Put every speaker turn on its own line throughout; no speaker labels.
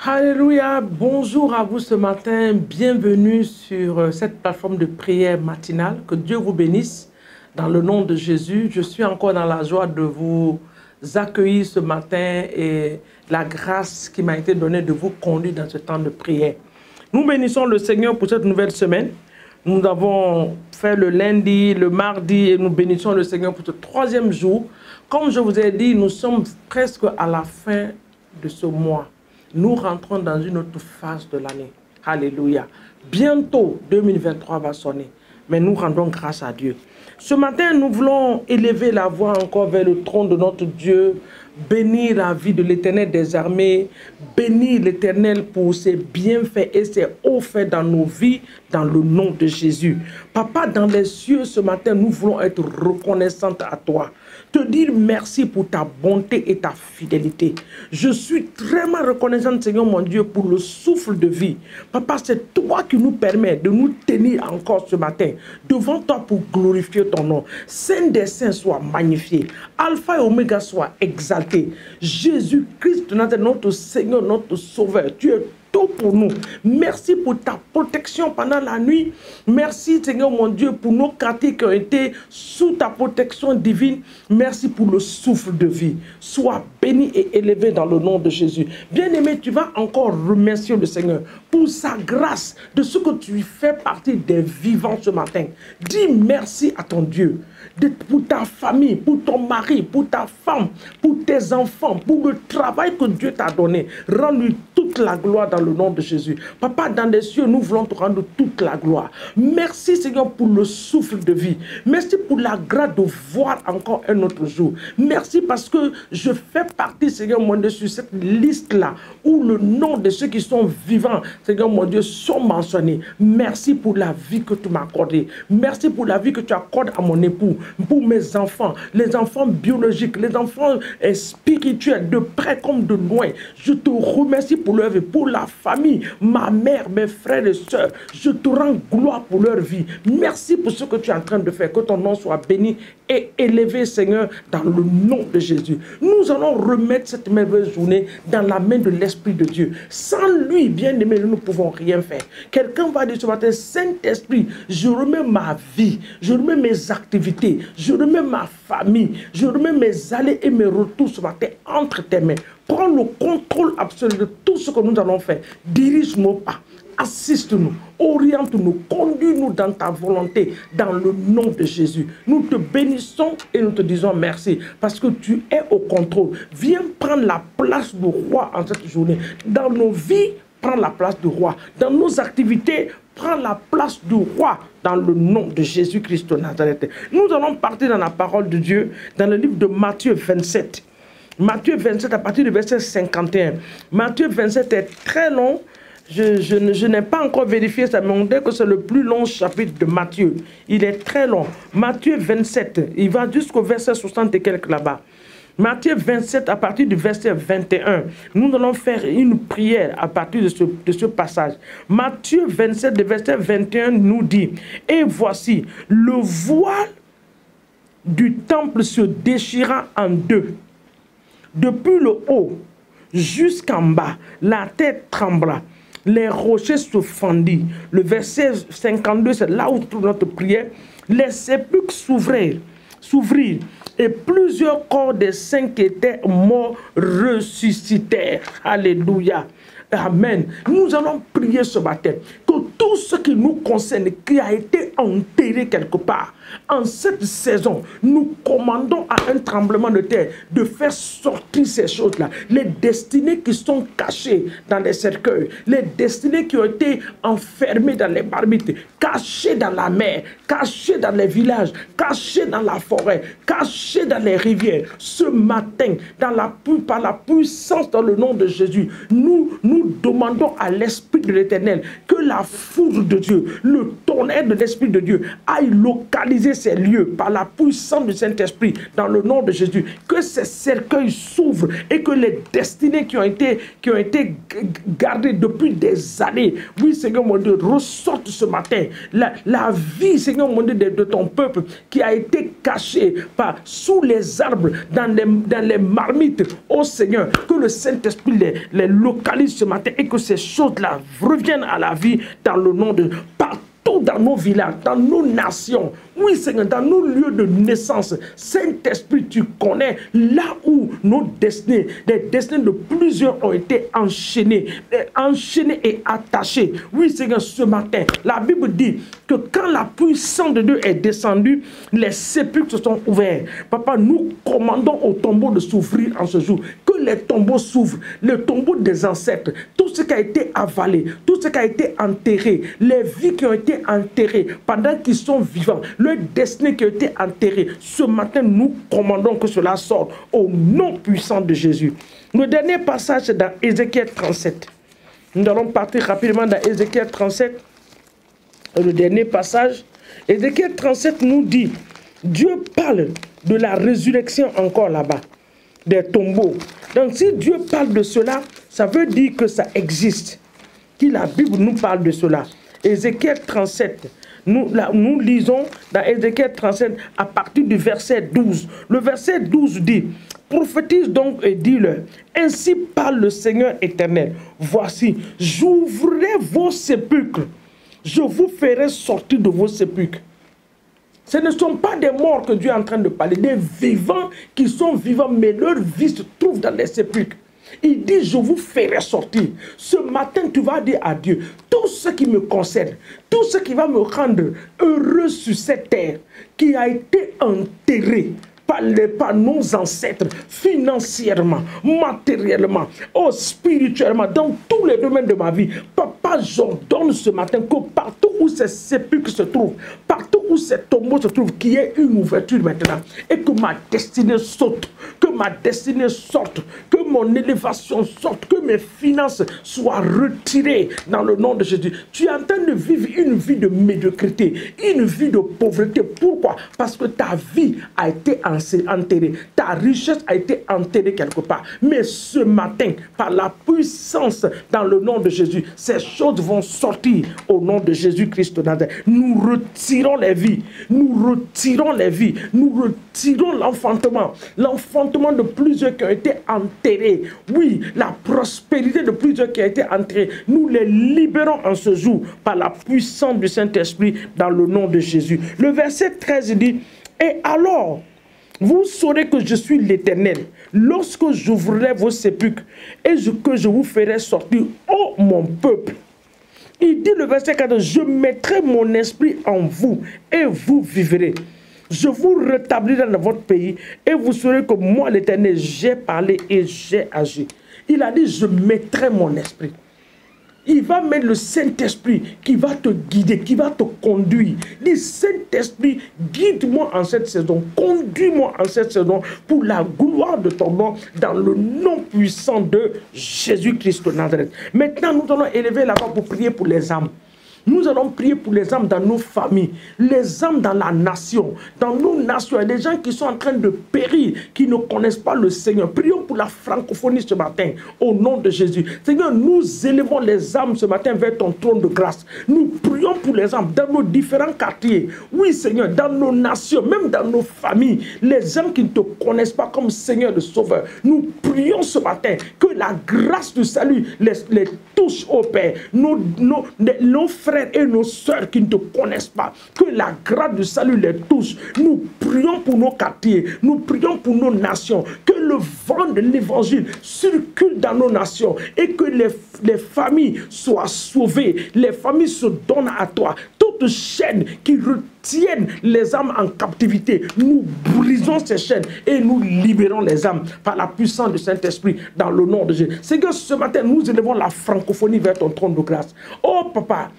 Alléluia, bonjour à vous ce matin, bienvenue sur cette plateforme de prière matinale, que Dieu vous bénisse dans le nom de Jésus. Je suis encore dans la joie de vous accueillir ce matin et la grâce qui m'a été donnée de vous conduire dans ce temps de prière. Nous bénissons le Seigneur pour cette nouvelle semaine. Nous avons fait le lundi, le mardi et nous bénissons le Seigneur pour ce troisième jour. Comme je vous ai dit, nous sommes presque à la fin de ce mois. Nous rentrons dans une autre phase de l'année. Alléluia. Bientôt, 2023 va sonner. Mais nous rendons grâce à Dieu. Ce matin, nous voulons élever la voix encore vers le trône de notre Dieu, bénir la vie de l'Éternel des armées, bénir l'Éternel pour ses bienfaits et ses hauts faits dans nos vies, dans le nom de Jésus. Papa, dans les cieux, ce matin, nous voulons être reconnaissants à toi. Te dire merci pour ta bonté et ta fidélité. Je suis vraiment reconnaissante, Seigneur mon Dieu, pour le souffle de vie. Papa, c'est toi qui nous permets de nous tenir encore ce matin devant toi pour glorifier ton nom. Saint des saints soit magnifié. Alpha et Oméga soit exalté. Jésus-Christ, notre Seigneur, notre Sauveur, tu es tout pour nous. Merci pour ta protection pendant la nuit. Merci, Seigneur mon Dieu, pour nos quartiers qui ont été sous ta protection divine. Merci pour le souffle de vie. Sois béni et élevé dans le nom de Jésus. Bien-aimé, tu vas encore remercier le Seigneur pour sa grâce, de ce que tu fais partie des vivants ce matin. Dis merci à ton Dieu. Pour ta famille, pour ton mari, pour ta femme, pour tes enfants, pour le travail que Dieu t'a donné. Rends-lui toute la gloire dans le nom de Jésus. Papa, dans les cieux, nous voulons te rendre toute la gloire. Merci, Seigneur, pour le souffle de vie. Merci pour la grâce de voir encore un autre jour. Merci parce que je fais partie, Seigneur mon Dieu, sur cette liste-là, où le nom de ceux qui sont vivants, Seigneur mon Dieu, sont mentionnés. Merci pour la vie que tu m'as accordée. Merci pour la vie que tu accordes à mon époux, pour mes enfants, les enfants biologiques, les enfants spirituels, de près comme de loin. Je te remercie pour leur vie, pour la famille, ma mère, mes frères et sœurs. Je te rends gloire pour leur vie. Merci pour ce que tu es en train de faire. Que ton nom soit béni et élevé, Seigneur, dans le nom de Jésus. Nous allons remettre cette merveilleuse journée dans la main de l'Esprit de Dieu. Sans lui, bien-aimé, nous ne pouvons rien faire. Quelqu'un va dire ce matin, Saint-Esprit, je remets ma vie, je remets mes activités, je remets ma famille, je remets mes allées et mes retours ce matin entre tes mains. Prends le contrôle absolu de tout ce que nous allons faire. Dirige nos pas, assiste-nous, oriente-nous, conduis-nous dans ta volonté, dans le nom de Jésus. Nous te bénissons et nous te disons merci parce que tu es au contrôle. Viens prendre la place du roi en cette journée. Dans nos vies, prends la place du roi. Dans nos activités, prends la place du roi dans le nom de Jésus-Christ de Nazareth. Nous allons partir dans la parole de Dieu, dans le livre de Matthieu 27. Matthieu 27 à partir du verset 51. Matthieu 27 est très long. Je n'ai pas encore vérifié ça, mais on dit que c'est le plus long chapitre de Matthieu. Il est très long. Matthieu 27, il va jusqu'au verset 60 et quelques là-bas. Matthieu 27, à partir du verset 21, nous allons faire une prière à partir de ce passage. Matthieu 27, le verset 21 nous dit, « Et voici, le voile du temple se déchira en deux. Depuis le haut jusqu'en bas, la terre trembla. Les rochers se fendirent. » Le verset 52, c'est là où trouve notre prière. « Les sépulcres s'ouvrirent. Et plusieurs corps des saints qui étaient morts ressuscitèrent. » Alléluia. Amen. Nous allons prier ce matin que tout ce qui nous concerne, qui a été enterré quelque part, en cette saison, nous commandons à un tremblement de terre de faire sortir ces choses-là. Les destinées qui sont cachées dans les cercueils, les destinées qui ont été enfermées dans les marmites, cachées dans la mer, cachées dans les villages, cachées dans la forêt, cachées dans les rivières. Ce matin, par la puissance dans le nom de Jésus, nous demandons à l'Esprit de l'Éternel que la foudre de Dieu, le tonnerre de l'Esprit de Dieu aille localiser ces lieux par la puissance du Saint-Esprit dans le nom de Jésus. Que ces cercueils s'ouvrent et que les destinées qui ont été gardées depuis des années, oui Seigneur mon Dieu, ressortent ce matin. La vie, Seigneur mon Dieu, de ton peuple qui a été cachée sous les arbres, dans les marmites, oh Seigneur, que le Saint-Esprit les localise ce matin et que ces choses-là reviennent à la vie dans le nom de... Partout dans nos villages, dans nos nations, oui Seigneur, dans nos lieux de naissance, Saint-Esprit, tu connais là où nos destinées, les destinées de plusieurs ont été enchaînées et attachées. Oui Seigneur, ce matin, la Bible dit que quand la puissance de Dieu est descendue, les sépulcres se sont ouverts. Papa, nous commandons aux tombeaux de s'ouvrir en ce jour. Que les tombeaux s'ouvrent, les tombeaux des ancêtres, tout ce qui a été avalé, tout ce qui a été enterré, les vies qui ont été enterrées pendant qu'ils sont vivants, leur destinée qui a été enterrée. Ce matin, nous commandons que cela sorte au nom puissant de Jésus. Le dernier passage est dans Ézéchiel 37. Nous allons partir rapidement dans Ézéchiel 37. Le dernier passage, Ézéchiel 37 nous dit, Dieu parle de la résurrection encore là-bas, des tombeaux. Donc si Dieu parle de cela, ça veut dire que ça existe. Que la Bible nous parle de cela. Ézéchiel 37. Nous lisons dans Ézéchiel 37 à partir du verset 12. Le verset 12 dit, prophétise donc et dis-leur, ainsi parle le Seigneur éternel, voici, j'ouvrirai vos sépulcres, je vous ferai sortir de vos sépulcres. Ce ne sont pas des morts que Dieu est en train de parler, des vivants qui sont vivants, mais leur vie se trouve dans les sépulcres. Il dit, je vous ferai sortir. Ce matin, tu vas dire à Dieu, tout ce qui me concerne, tout ce qui va me rendre heureux sur cette terre, qui a été enterré par nos ancêtres, financièrement, matériellement, spirituellement, dans tous les domaines de ma vie. Papa, j'ordonne ce matin que partout où ces sépulcres se trouvent, partout où ces tombeaux se trouvent, qu'il y ait une ouverture maintenant et que ma destinée saute, que ma destinée sorte, que mon élévation sorte, que mes finances soient retirées dans le nom de Jésus. Tu es en train de vivre une vie de médiocrité, une vie de pauvreté. Pourquoi? Parce que ta vie a été enterrée, ta richesse a été enterrée quelque part. Mais ce matin, par la puissance dans le nom de Jésus, ces choses vont sortir au nom de Jésus-Christ de Nazareth. Nous retirons les vies, nous retirons les vies, nous retirons l'enfantement de plusieurs qui ont été enterrés. Oui, la prospérité de plusieurs qui ont été enterrés. Nous les libérons en ce jour par la puissance du Saint-Esprit dans le nom de Jésus. Le verset 13 dit, et alors, vous saurez que je suis l'Éternel, lorsque j'ouvrirai vos sépulcres et que je vous ferai sortir, ô mon peuple. Il dit le verset 14, je mettrai mon esprit en vous et vous vivrez. Je vous rétablirai dans votre pays et vous saurez que moi, l'Éternel, j'ai parlé et j'ai agi. Il a dit, je mettrai mon esprit. Il va mettre le Saint-Esprit qui va te guider, qui va te conduire. Dis, Saint-Esprit, guide-moi en cette saison, conduis-moi en cette saison pour la gloire de ton nom, dans le nom puissant de Jésus-Christ de Nazareth. Maintenant, nous allons élever la voix pour prier pour les âmes. Nous allons prier pour les âmes dans nos familles, les âmes dans la nation. Dans nos nations, il y a des gens qui sont en train de périr, qui ne connaissent pas le Seigneur. Prions pour la francophonie ce matin, au nom de Jésus. Seigneur, nous élevons les âmes ce matin vers ton trône de grâce. Nous prions pour les âmes dans nos différents quartiers. Oui, Seigneur, dans nos nations, même dans nos familles, les âmes qui ne te connaissent pas comme Seigneur le Sauveur. Nous prions ce matin que la grâce du salut les touche au Père. Nos frères et nos sœurs qui ne te connaissent pas, que la grâce du salut les touche. Nous prions pour nos quartiers, nous prions pour nos nations, que le vent de l'évangile circule dans nos nations et que les familles soient sauvées, les familles se donnent à toi. Toute chaîne qui retiennent les âmes en captivité, nous brisons ces chaînes et nous libérons les âmes par la puissance du Saint-Esprit dans le nom de Jésus. Seigneur, ce matin, nous élevons la francophonie vers ton trône de grâce. Oh papa,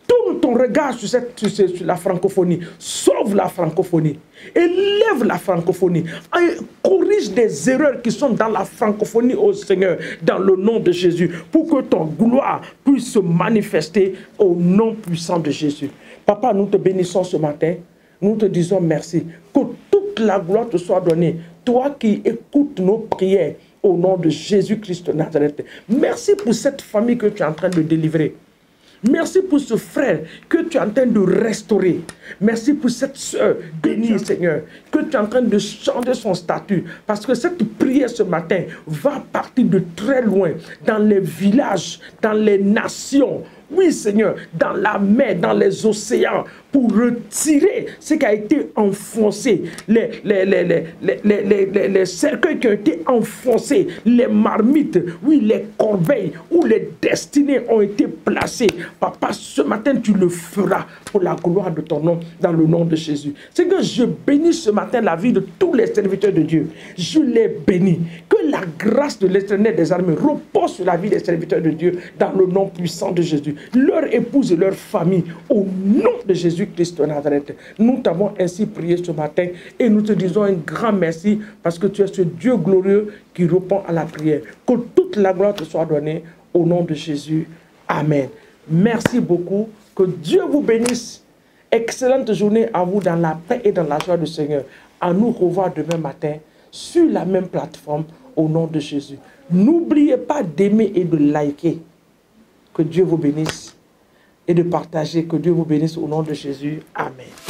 tous Tourne ton regard sur la francophonie. Sauve la francophonie. Élève la francophonie. Corrige des erreurs qui sont dans la francophonie, au Seigneur, dans le nom de Jésus, pour que ton gloire puisse se manifester au nom puissant de Jésus. Papa, nous te bénissons ce matin. Nous te disons merci. Que toute la gloire te soit donnée. Toi qui écoutes nos prières au nom de Jésus-Christ de Nazareth. Merci pour cette famille que tu es en train de délivrer. Merci pour ce frère que tu es en train de restaurer. Merci pour cette soeur bénie, Seigneur, que tu es en train de changer son statut. Parce que cette prière ce matin va partir de très loin, dans les villages, dans les nations. Oui, Seigneur, dans la mer, dans les océans, pour retirer ce qui a été enfoncé, les cercueils qui ont été enfoncés, les marmites, oui, les corbeilles où les destinées ont été placées. Papa, ce matin, tu le feras pour la gloire de ton nom, dans le nom de Jésus. Seigneur, je bénis ce matin la vie de tous les serviteurs de Dieu. Je les bénis. Que la grâce de l'Éternel des armées repose sur la vie des serviteurs de Dieu, dans le nom puissant de Jésus. Leur épouse et leur famille, au nom de Jésus-Christ de Nazareth. Nous t'avons ainsi prié ce matin et nous te disons un grand merci parce que tu es ce Dieu glorieux qui répond à la prière. Que toute la gloire te soit donnée au nom de Jésus. Amen. Merci beaucoup. Que Dieu vous bénisse. Excellente journée à vous dans la paix et dans la joie du Seigneur. À nous revoir demain matin sur la même plateforme au nom de Jésus. N'oubliez pas d'aimer et de liker. Que Dieu vous bénisse et de partager. Que Dieu vous bénisse au nom de Jésus. Amen.